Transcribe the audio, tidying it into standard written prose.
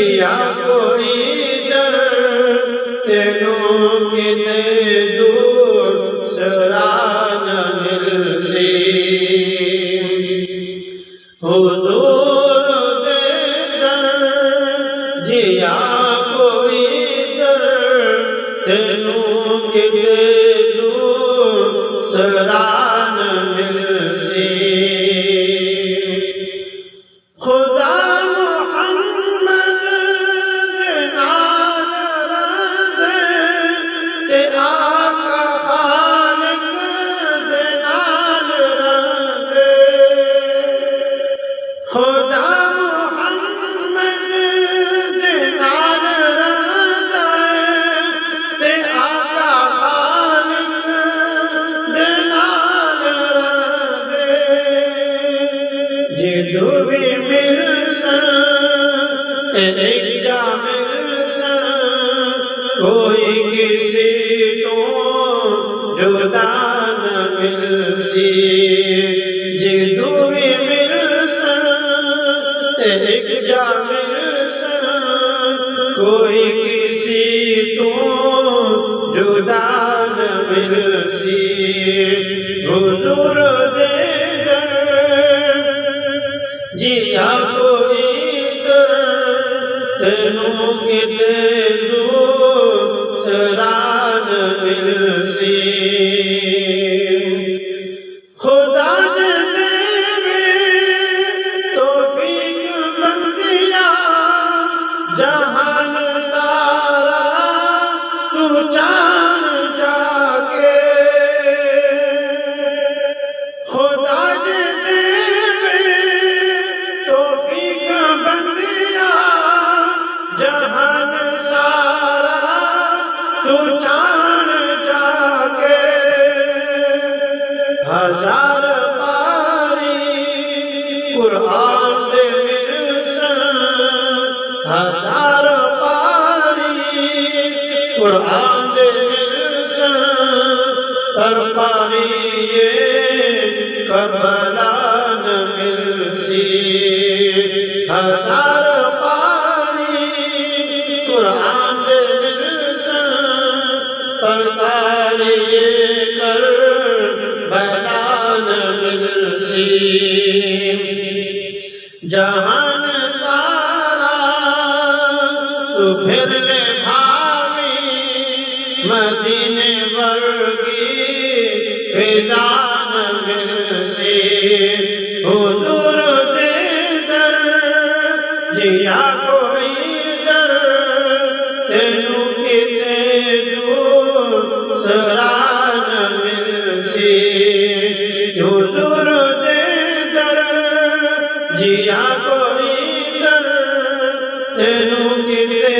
جیا کوئی در تینوں کتے دور سران ملسی حضور دے در جیا کوئی در تینوں کتے دور سران ملسی خدا محمد نال رضے تے آقا خالق دے نال رضے خدا محمد نال رضے تے آقا خالق دے نال رضے جدو بھی مل سن ایک جا مل سن کوئی کسی تو جدا نہ ملسی جدو بھی مل سن ایک جا مل سن کوئی کسی تو جدا نہ ملسی حضور دے جیا کوئی در تینوں کتے دور سران ملسی خدا جدے میں توفیق بندیا جہان سارا تو چان جا کے خدا جدے توفیق بندیا جہان سارا تو چان جا کے ہزار قاری قرآن دے ملسن ہزار قاری قرآن دے ملسن پر قاری یہ کربلا نہ ملسی ہزار قاری قرآن دے ملسن پر قاری کربلا نہ ملسی جہان سارا تو پھر لے بھاوی مدینے ورگی فضا نہ ملسی حضور دے در جیا کوئی در تینوں کتے دور سران ملسی حضور دے در جیا کوئی در تینوں کتے